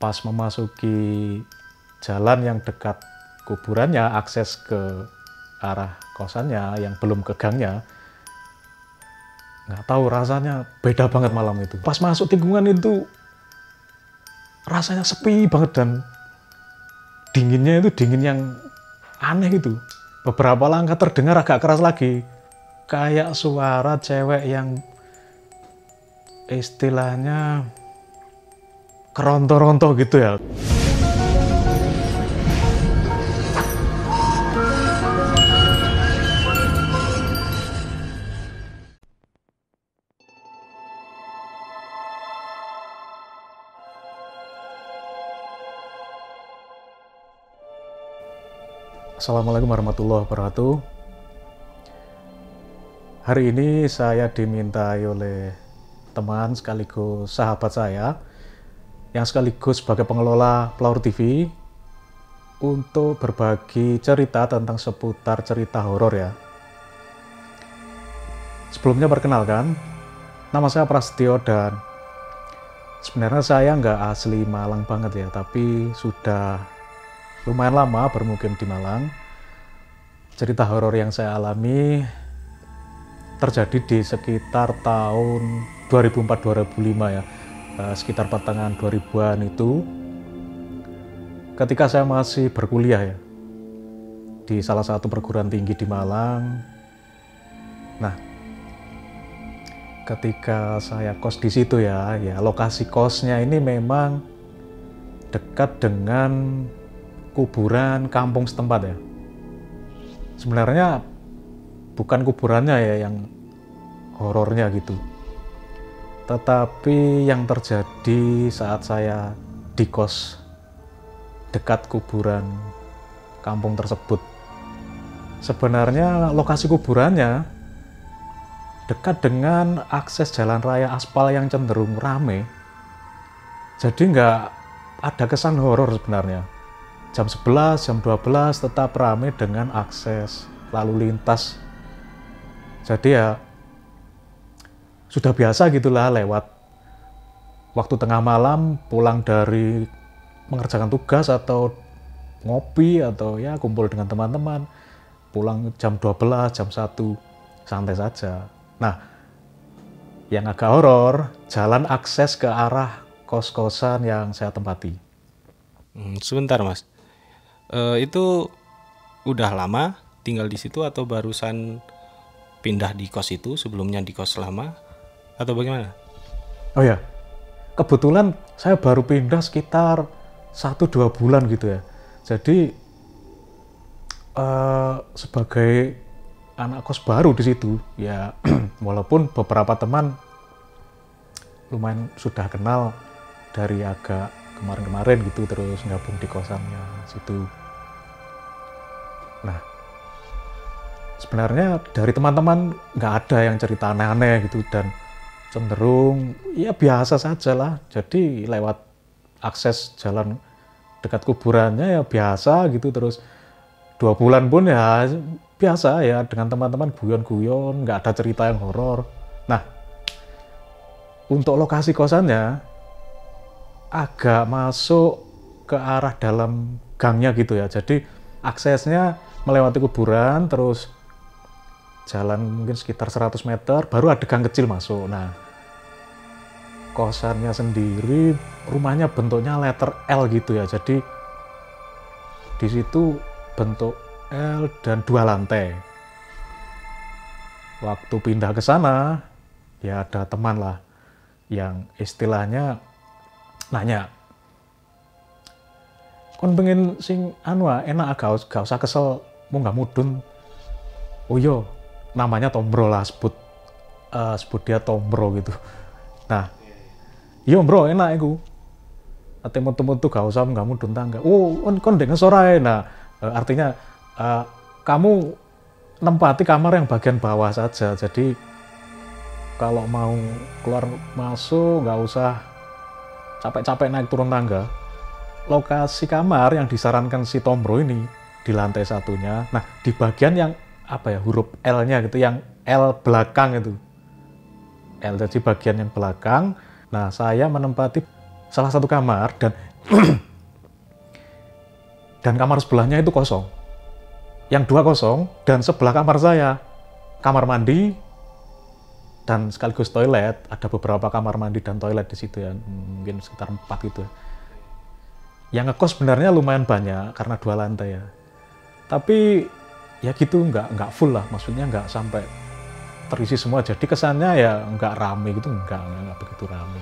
Pas memasuki jalan yang dekat kuburannya, akses ke arah kosannya yang belum ke gangnya, nggak tahu rasanya beda banget malam itu. Pas masuk tikungan itu rasanya sepi banget dan dinginnya itu dingin yang aneh gitu. Beberapa langkah terdengar agak keras lagi, kayak suara cewek yang istilahnya keronto-ronto gitu ya. Assalamualaikum warahmatullahi wabarakatuh. Hari ini saya dimintai oleh teman sekaligus sahabat saya yang sekaligus sebagai pengelola Plaur TV untuk berbagi cerita tentang seputar cerita horor ya. Sebelumnya perkenalkan, nama saya Prasetyo dan sebenarnya saya nggak asli Malang banget ya, tapi sudah lumayan lama bermukim di Malang. Cerita horor yang saya alami terjadi di sekitar tahun 2004-2005 ya, sekitar pertengahan 2000-an itu, ketika saya masih berkuliah ya di salah satu perguruan tinggi di Malang. Nah, ketika saya kos di situ ya lokasi kosnya ini memang dekat dengan kuburan kampung setempat ya. Sebenarnya bukan kuburannya ya yang horornya gitu, tetapi yang terjadi saat saya di kos dekat kuburan kampung tersebut. Sebenarnya lokasi kuburannya dekat dengan akses jalan raya aspal yang cenderung rame, jadi nggak ada kesan horor sebenarnya. Jam 11, jam 12 tetap ramai dengan akses lalu lintas. Jadi ya sudah biasa gitulah lewat waktu tengah malam pulang dari mengerjakan tugas atau ngopi atau ya kumpul dengan teman-teman. Pulang jam 12, jam 1, santai saja. Nah, yang agak horor, jalan akses ke arah kos-kosan yang saya tempati. Sebentar Mas, itu udah lama tinggal di situ atau barusan pindah di kos itu, sebelumnya di kos lama atau bagaimana? Oh ya, kebetulan saya baru pindah sekitar 1-2 bulan gitu ya. Jadi sebagai anak kos baru di situ ya, walaupun beberapa teman lumayan sudah kenal dari agak kemarin-kemarin gitu, terus gabung di kosannya situ. Nah, sebenarnya dari teman-teman nggak ada yang cerita aneh-aneh gitu dan cenderung ya biasa saja lah. Jadi lewat akses jalan dekat kuburannya ya biasa gitu, terus 2 bulan pun ya biasa ya dengan teman-teman guyon-guyon, nggak ada cerita yang horor. Nah, untuk lokasi kosannya agak masuk ke arah dalam gangnya gitu ya. Jadi aksesnya melewati kuburan, terus jalan mungkin sekitar 100 meter, baru ada gang kecil masuk. Nah, kosannya sendiri, rumahnya bentuknya letter L gitu ya. Jadi di situ bentuk L dan 2 lantai. Waktu pindah ke sana, ya ada teman lah yang istilahnya nanya, kon pengen sing enak gak usah kesel, mau nggak mudun. Oh iya, namanya Tombro lah, sebut dia Tombro gitu. Nah, iya bro enak iku, ate mutu-mutu gak usah nggak mudun tangga. Oh kon dengan sorai. Nah, artinya kamu nempati kamar yang bagian bawah saja. Jadi kalau mau keluar masuk nggak usah capek-capek naik turun tangga. Lokasi kamar yang disarankan si Tombro ini di lantai satunya. Nah, di bagian yang apa ya, huruf L-nya gitu, yang L belakang itu. L, jadi bagian yang belakang. Nah, saya menempati salah satu kamar dan Dan kamar sebelahnya itu kosong. Yang 2 kosong, dan sebelah kamar saya, kamar mandi, dan sekaligus toilet. Ada beberapa kamar mandi dan toilet di situ ya, mungkin sekitar 4 gitu. Yang ngekos sebenarnya lumayan banyak, karena 2 lantai ya. Tapi ya gitu, nggak full lah, maksudnya nggak sampai terisi semua. Jadi kesannya ya nggak rame gitu, nggak begitu rame.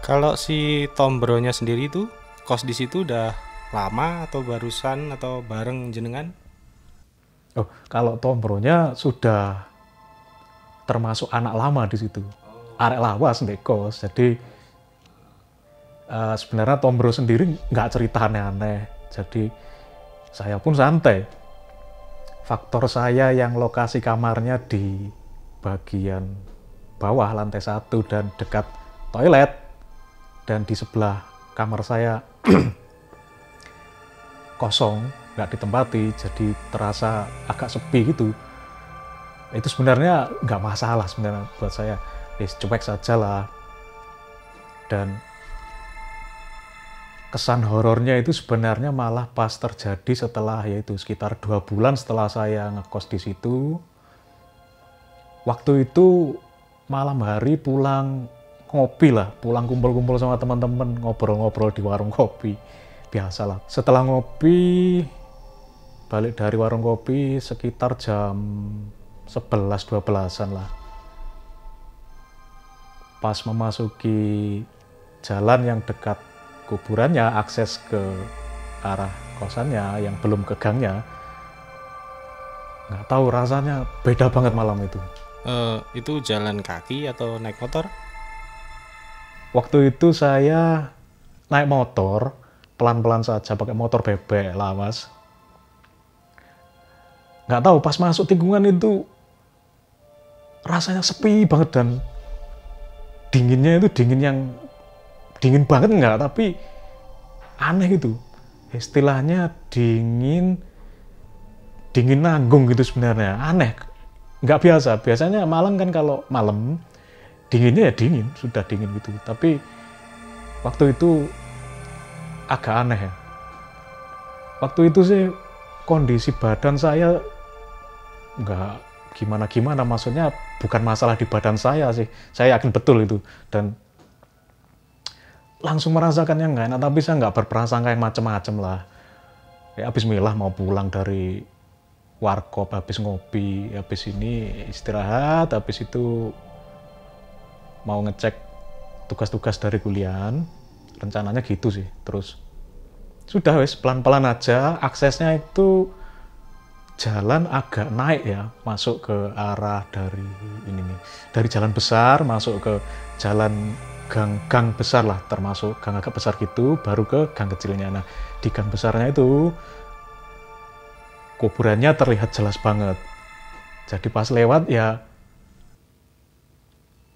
Kalau si Tom Bro-nya sendiri itu kos di situ udah lama atau barusan atau bareng jenengan? Oh, kalau Tom Bro-nya sudah termasuk anak lama di situ. Arek lawas ndek kos. Jadi sebenarnya Tom Bro sendiri nggak cerita aneh-aneh. Jadi saya pun santai. Faktor saya yang lokasi kamarnya di bagian bawah lantai 1 dan dekat toilet, dan di sebelah kamar saya kosong, nggak ditempati, jadi terasa agak sepi gitu. Itu sebenarnya nggak masalah sebenarnya buat saya, cuek saja lah. Dan kesan horornya itu sebenarnya malah pas terjadi setelah, yaitu sekitar 2 bulan setelah saya ngekos di situ. Waktu itu malam hari pulang ngopi lah, pulang kumpul-kumpul sama teman-teman, ngobrol-ngobrol di warung kopi. Biasalah. Setelah ngopi, balik dari warung kopi sekitar jam 11-12an lah. Pas memasuki jalan yang dekat kuburannya, akses ke arah kosannya yang belum ke gangnya, nggak tahu rasanya beda banget malam itu. Itu jalan kaki atau naik motor? Waktu itu saya naik motor, pelan-pelan saja, pakai motor bebek lah mas. Nggak tahu, pas masuk tikungan itu rasanya sepi banget, dan dinginnya itu dingin yang dingin banget nggak, tapi aneh gitu. Istilahnya dingin nanggung gitu sebenarnya, aneh. Nggak biasa, biasanya Malang kan kalau malam dinginnya ya dingin, sudah dingin gitu. Tapi waktu itu agak aneh ya. Waktu itu sih kondisi badan saya nggak gimana-gimana, maksudnya bukan masalah di badan saya sih, saya yakin betul itu, dan langsung merasakan yang nggak enak, tapi saya nggak berprasangka yang macem-macem lah. Ya bismillah, mau pulang dari warkop, habis ngopi, habis ini istirahat, habis itu mau ngecek tugas-tugas dari kuliahan, rencananya gitu sih. Terus sudah wes pelan-pelan aja, aksesnya itu jalan agak naik ya, masuk ke arah dari ini nih, dari jalan besar masuk ke jalan gang besar lah, termasuk gang agak besar gitu, baru ke gang kecilnya. Nah di gang besarnya itu kuburannya terlihat jelas banget. Jadi pas lewat ya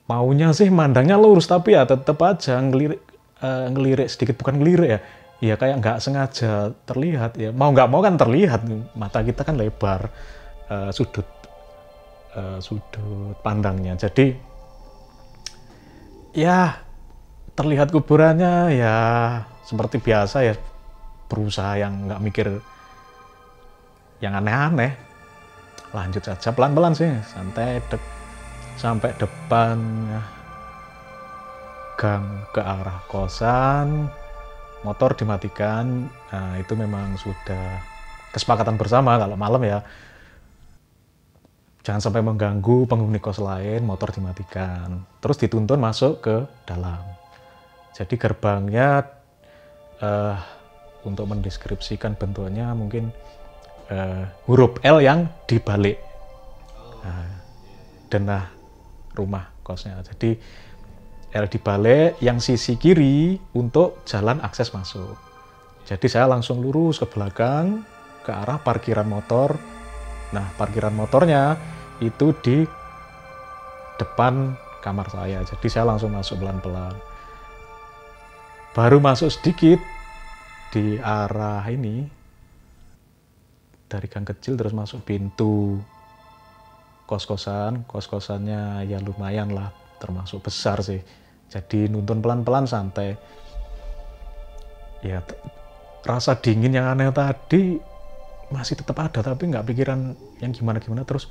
maunya sih mandangnya lurus, tapi ya tetap aja ngelirik sedikit, bukan ngelirik ya, ya kayak nggak sengaja terlihat ya, mau nggak mau kan terlihat, mata kita kan lebar, sudut pandangnya. Jadi ya terlihat kuburannya ya seperti biasa ya, berusaha yang nggak mikir yang aneh-aneh, lanjut saja pelan-pelan sih, santai, sampai depan gang ke arah kosan, motor dimatikan. Nah itu memang sudah kesepakatan bersama kalau malam ya jangan sampai mengganggu penghuni kos lain, motor dimatikan, terus dituntun masuk ke dalam. Jadi gerbangnya untuk mendeskripsikan bentuknya mungkin huruf L yang dibalik, denah rumah kosnya. Jadi L dibalik, yang sisi kiri untuk jalan akses masuk. Jadi saya langsung lurus ke belakang ke arah parkiran motor. Nah parkiran motornya itu di depan kamar saya. Jadi saya langsung masuk pelan-pelan. Baru masuk sedikit di arah ini, dari gang kecil terus masuk pintu kos-kosannya ya lumayan lah, termasuk besar sih. Jadi nuntun pelan-pelan santai. ya rasa dingin yang aneh tadi masih tetap ada, tapi nggak pikiran yang gimana-gimana. Terus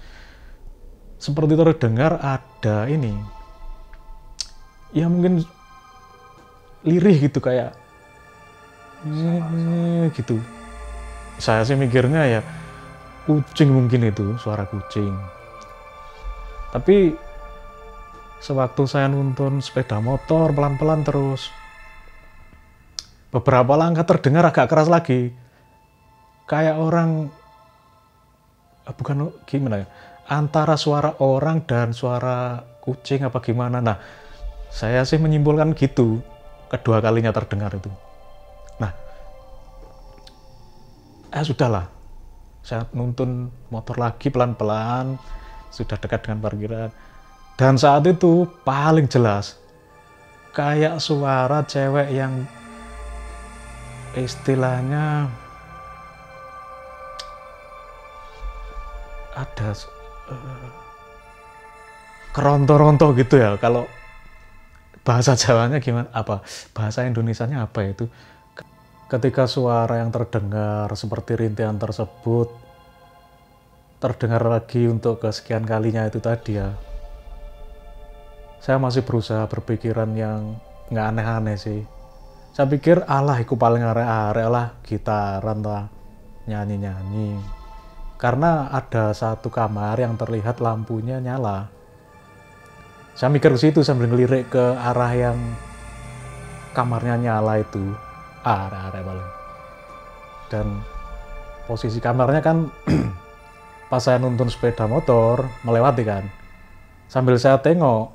seperti terdengar ada ini, ya mungkin lirih gitu, kayak gitu. Saya sih mikirnya ya kucing, mungkin itu suara kucing. Tapi sewaktu saya nuntun sepeda motor pelan-pelan, terus beberapa langkah terdengar agak keras lagi, kayak orang, bukan gimana ya, antara suara orang dan suara kucing apa gimana. Nah, saya sih menyimpulkan gitu, kedua kalinya terdengar itu. Nah, sudahlah, saya nuntun motor lagi pelan-pelan, sudah dekat dengan parkiran. Dan saat itu paling jelas, kayak suara cewek yang istilahnya ada keronto-ronto gitu ya. Kalau bahasa Jawanya gimana? Apa bahasa Indonesianya apa itu? Ketika suara yang terdengar seperti rintihan tersebut terdengar lagi untuk kesekian kalinya itu tadi ya, saya masih berusaha berpikiran yang nggak aneh-aneh sih. Saya pikir alah iku paling arek-arek lah, gitaran lah, nyanyi-nyanyi. Karena ada satu kamar yang terlihat lampunya nyala. Saya mikir ke situ sambil ngelirik ke arah yang kamarnya nyala itu. Arek-arek paling. Dan posisi kamarnya kan pas saya nuntun sepeda motor melewati kan. Sambil saya tengok,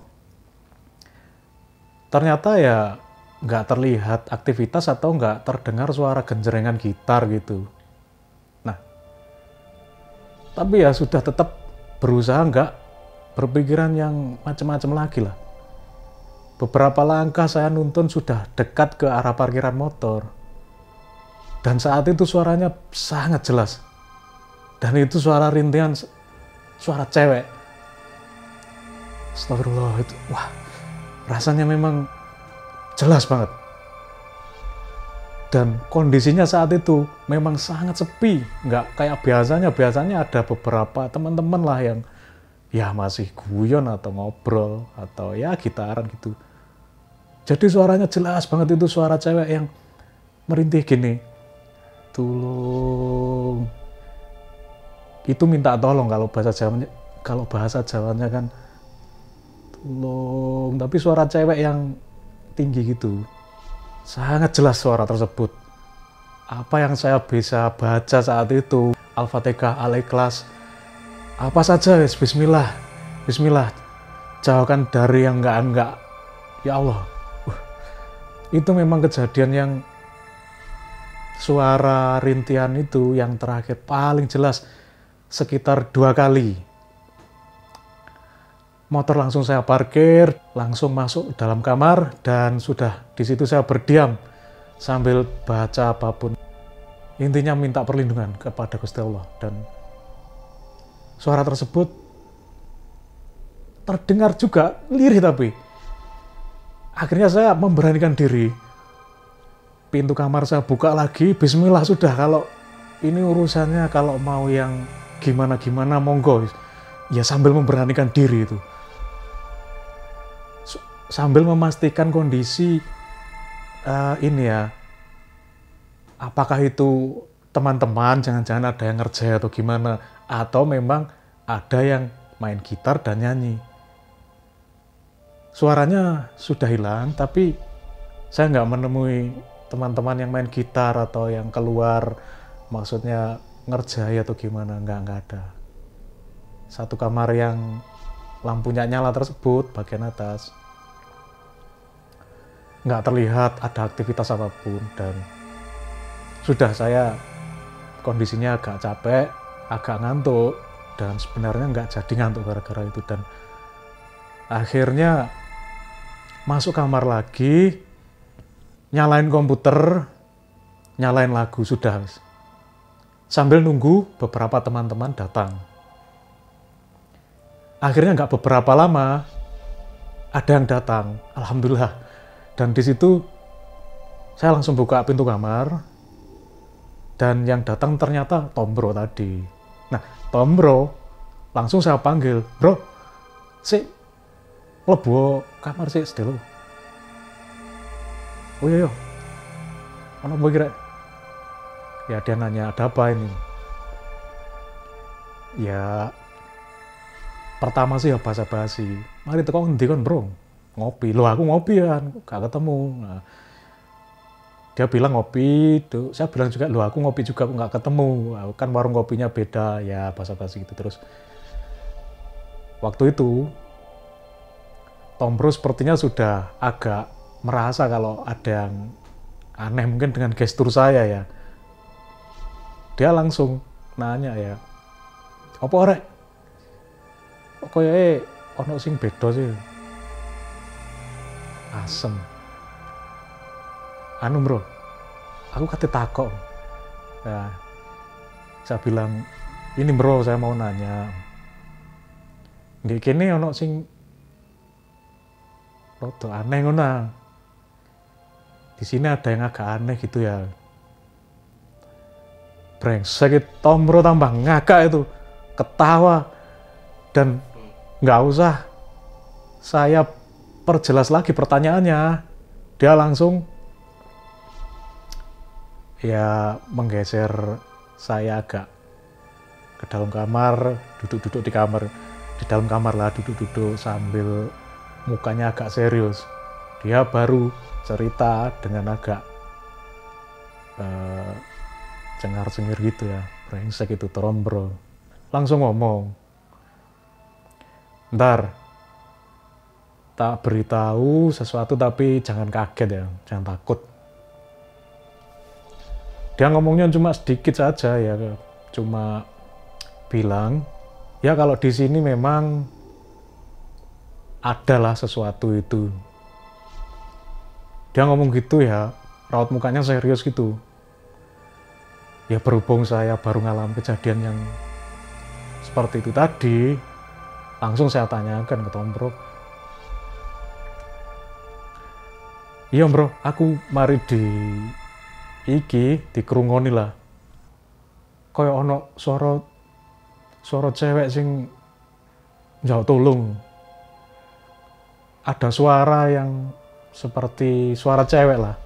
ternyata ya nggak terlihat aktivitas atau nggak terdengar suara genjrengan gitar gitu. Nah, tapi ya sudah tetap berusaha nggak berpikiran yang macam-macam lagi lah. Beberapa langkah saya nuntun sudah dekat ke arah parkiran motor. Dan saat itu suaranya sangat jelas. Dan itu suara rintihan, suara cewek. Astagfirullah, itu wah, rasanya memang jelas banget. Dan kondisinya saat itu memang sangat sepi, nggak kayak biasanya. Biasanya ada beberapa teman-teman lah yang ya masih guyon atau ngobrol atau ya gitaran gitu. Jadi suaranya jelas banget, itu suara cewek yang merintih gini, tolong. Itu minta tolong kalau bahasa Jawanya kan tolong, tapi suara cewek yang tinggi gitu. Sangat jelas suara tersebut. Apa yang saya bisa baca saat itu, Al-Fatihah, Al-Ikhlas, apa saja, bismillah, bismillah, jauhkan dari yang enggak. Ya Allah. Itu memang kejadian yang suara rintihan itu yang terakhir paling jelas sekitar 2 kali. Motor langsung saya parkir, langsung masuk dalam kamar, dan sudah di situ saya berdiam sambil baca apapun. Intinya minta perlindungan kepada Gusti Allah. Dan suara tersebut terdengar juga lirih, tapi akhirnya saya memberanikan diri. Pintu kamar saya buka lagi, bismillah sudah, kalau ini urusannya kalau mau yang gimana-gimana monggo. Ya sambil memberanikan diri itu. Sambil memastikan kondisi ini ya, apakah itu teman-teman, jangan-jangan ada yang ngerjain atau gimana, atau memang ada yang main gitar dan nyanyi. Suaranya sudah hilang, tapi saya nggak menemui teman-teman yang main gitar atau yang keluar, maksudnya ngerjai atau gimana, nggak ada. Satu kamar yang lampunya nyala tersebut, bagian atas, nggak terlihat ada aktivitas apapun. Dan sudah, saya kondisinya agak capek, agak ngantuk, dan sebenarnya nggak jadi ngantuk gara-gara itu. Dan akhirnya masuk kamar lagi, nyalain komputer, nyalain lagu, sudah. Sambil nunggu beberapa teman-teman datang. Akhirnya nggak beberapa lama, ada yang datang, alhamdulillah. Dan di situ Saya langsung buka pintu kamar, dan yang datang ternyata Tom Bro tadi. Nah, Tom Bro langsung saya panggil, "Bro, sik, lebu kamar sik sedelo." "Oh iya, ono apa kira?" Ya dia nanya, "Ada apa ini?" Ya pertama sih ya basa-basi, "Mari teko ngendi kon, Bro?" "Ngopi." "Loh, aku ngopi ya, gak ketemu." Nah, dia bilang ngopi, tuh saya bilang juga, "Loh, aku ngopi juga, aku nggak ketemu, kan warung kopinya beda." Ya basa-basi gitu. Terus waktu itu Tom Bro sepertinya sudah agak merasa kalau ada yang aneh mungkin dengan gestur saya ya. Dia langsung nanya ya, "Apa rek? Kok koyoke ono sing beda sih?" "Asem." "Anu Bro, aku kate takok." Nah, saya bilang, "Ini Bro, saya mau nanya. Nggih kene ono sing rada aneh ngono. Di sini ada yang agak aneh gitu ya." Brengsek itu Tom Bro tambah ngakak itu, ketawa, dan nggak usah saya perjelas lagi pertanyaannya, dia langsung ya menggeser saya agak ke dalam kamar, duduk-duduk di dalam kamar lah, duduk-duduk sambil mukanya agak serius. Dia baru cerita dengan agak cengar-cengir gitu ya, brengsek itu Tom Bro. Langsung ngomong, "Ntar tak beritahu sesuatu tapi jangan kaget ya, jangan takut." Dia ngomongnya cuma sedikit saja ya, cuma bilang, "Ya kalau di sini memang adalah sesuatu itu." Dia ngomong gitu ya, raut mukanya serius gitu. Ya berhubung saya baru ngalamin kejadian yang seperti itu tadi, langsung saya tanyakan ke Tom Bro, "Iya Bro, aku mari dikerungoni lah. Kayak ono suara cewek sing njauk tolong. Ada suara yang seperti suara cewek lah,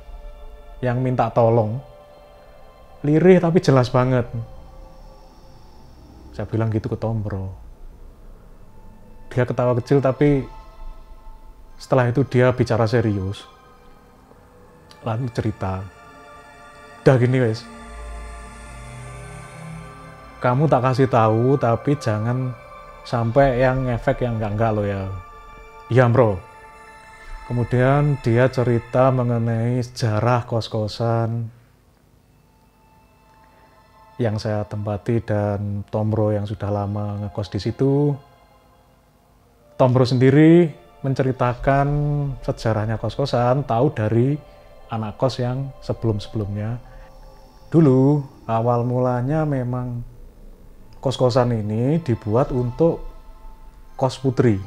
yang minta tolong. Lirih tapi jelas banget." Saya bilang gitu ke Tom Bro. Dia ketawa kecil tapi setelah itu dia bicara serius. Lalu cerita, "Udah gini guys, kamu tak kasih tahu tapi jangan sampai yang ngefek yang enggak lo ya." "Iya Bro." Kemudian dia cerita mengenai sejarah kos-kosan yang saya tempati dan Tom Bro yang sudah lama ngekos di situ. Tom Bro sendiri menceritakan sejarahnya kos-kosan, tahu dari anak kos yang sebelum-sebelumnya. Dulu awal mulanya memang kos-kosan ini dibuat untuk kos putri.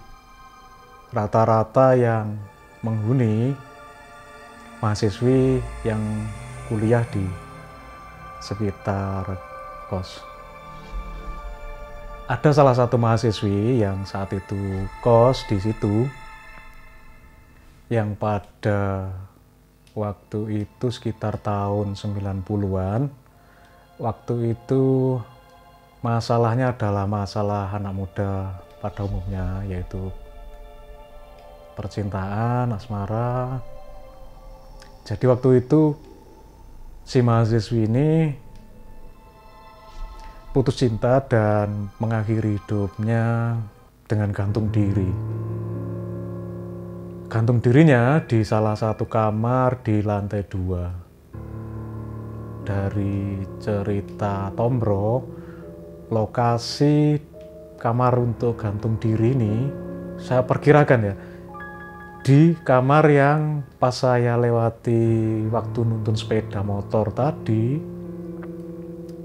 Rata-rata yang menghuni mahasiswi yang kuliah di sekitar kos. Ada salah satu mahasiswi yang saat itu kos di situ, yang pada waktu itu sekitar tahun 90-an. Waktu itu masalahnya adalah masalah anak muda pada umumnya, yaitu percintaan, asmara. Jadi waktu itu si mahasiswi ini putus cinta dan mengakhiri hidupnya dengan gantung diri. Gantung dirinya di salah satu kamar di lantai 2. Dari cerita Tom Bro, lokasi kamar untuk gantung diri ini saya perkirakan ya, di kamar yang pas saya lewati waktu nuntun sepeda motor tadi,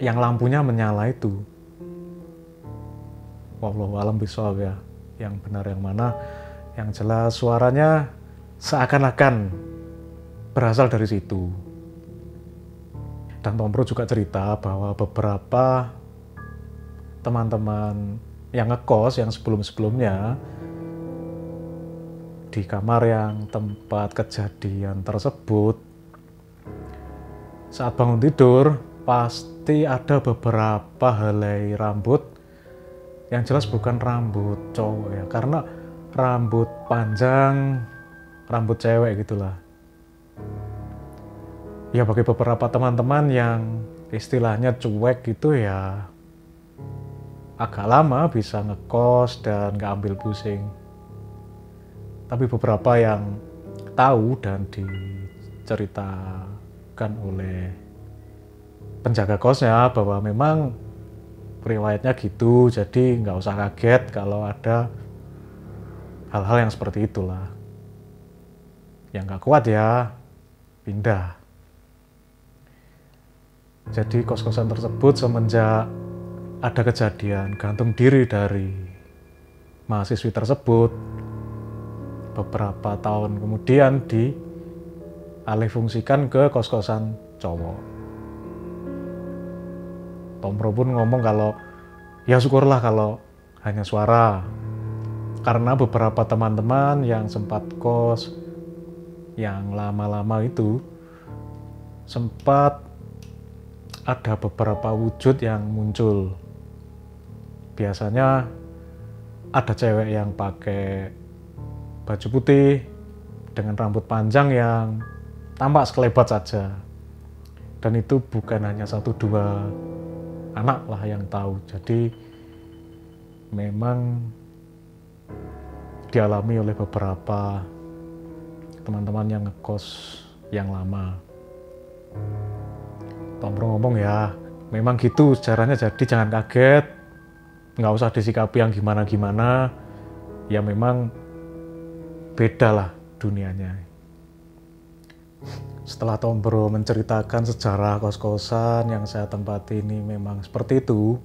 yang lampunya menyala itu. Wallahu alam bishawab ya, yang benar yang mana. Yang jelas suaranya seakan-akan berasal dari situ. Dan Tom Bro juga cerita bahwa beberapa teman-teman yang ngekos yang sebelum-sebelumnya di kamar yang tempat kejadian tersebut, saat bangun tidur pasti ada beberapa helai rambut yang jelas bukan rambut cowok ya, karena rambut panjang, rambut cewek gitulah. Ya bagi beberapa teman-teman yang istilahnya cuek gitu ya, agak lama bisa ngekos dan gak ambil pusing. Tapi beberapa yang tahu dan diceritakan oleh penjaga kosnya bahwa memang riwayatnya gitu, jadi nggak usah kaget kalau ada hal-hal yang seperti itulah. Yang nggak kuat ya pindah. Jadi kos-kosan tersebut semenjak ada kejadian gantung diri dari mahasiswi tersebut, beberapa tahun kemudian dialihfungsikan ke kos-kosan cowok. Tom Bro pun ngomong kalau ya syukurlah kalau hanya suara, karena beberapa teman-teman yang sempat kos yang lama-lama itu sempat ada beberapa wujud yang muncul. Biasanya ada cewek yang pakai baju putih dengan rambut panjang yang tampak sekelebat saja. Dan itu bukan hanya 1-2 anak lah yang tahu. Jadi memang dialami oleh beberapa teman-teman yang ngekos yang lama. Tom Bro ngomong ya, memang gitu sejarahnya, jadi jangan kaget, nggak usah disikapi yang gimana-gimana, ya memang beda lah dunianya. Setelah Tom Bro menceritakan sejarah kos-kosan yang saya tempati ini memang seperti itu,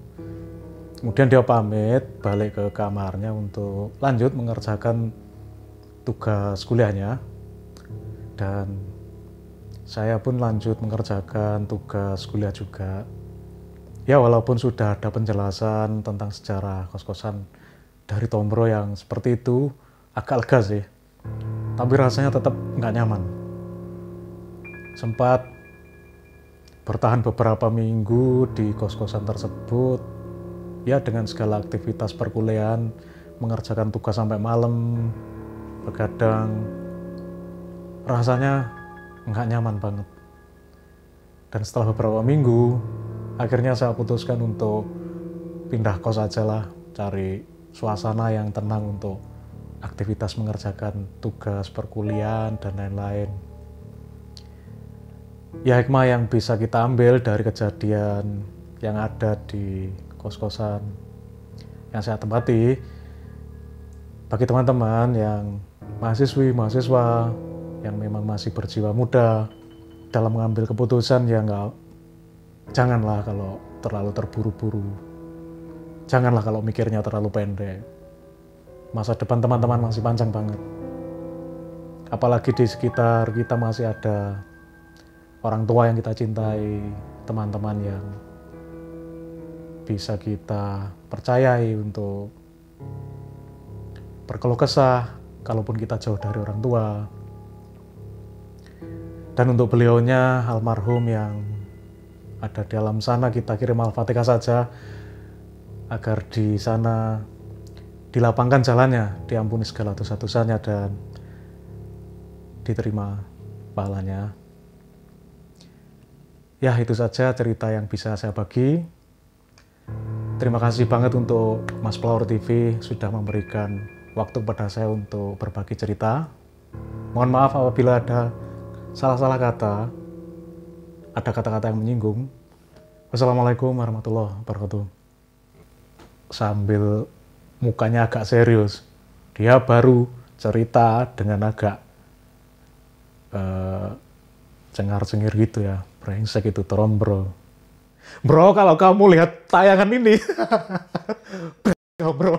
kemudian dia pamit balik ke kamarnya untuk lanjut mengerjakan tugas kuliahnya, dan saya pun lanjut mengerjakan tugas kuliah juga. Ya walaupun sudah ada penjelasan tentang sejarah kos-kosan dari Tom Bro yang seperti itu, agak lega sih. Tapi rasanya tetap nggak nyaman. Sempat bertahan beberapa minggu di kos-kosan tersebut, ya dengan segala aktivitas perkuliahan, mengerjakan tugas sampai malam, begadang, rasanya nggak nyaman banget. Dan setelah beberapa minggu, akhirnya saya putuskan untuk pindah kos aja lah, cari suasana yang tenang untuk aktivitas mengerjakan tugas perkuliahan dan lain-lain. Ya hikmah yang bisa kita ambil dari kejadian yang ada di kos-kosan yang saya tempati, bagi teman-teman yang mahasiswa yang memang masih berjiwa muda dalam mengambil keputusan, ya janganlah kalau terlalu terburu-buru, janganlah kalau mikirnya terlalu pendek. Masa depan teman-teman masih panjang banget, apalagi di sekitar kita masih ada orang tua yang kita cintai, teman-teman yang bisa kita percayai untuk berkeluh kesah kalaupun kita jauh dari orang tua. Dan untuk beliaunya almarhum yang ada di alam sana, kita kirim Al-Fatihah saja agar di sana dilapangkan jalannya, diampuni segala dosa-dosanya dan diterima pahalanya. Ya itu saja cerita yang bisa saya bagi. Terima kasih banget untuk Mas Flower TV sudah memberikan waktu pada saya untuk berbagi cerita. Mohon maaf apabila ada salah-salah kata, ada kata-kata yang menyinggung. Wassalamualaikum warahmatullahi wabarakatuh. Sambil mukanya agak serius, dia baru cerita dengan agak cengar-cengir gitu ya. Brengsek itu Tom Bro. Bro, kalau kamu lihat tayangan ini, bro.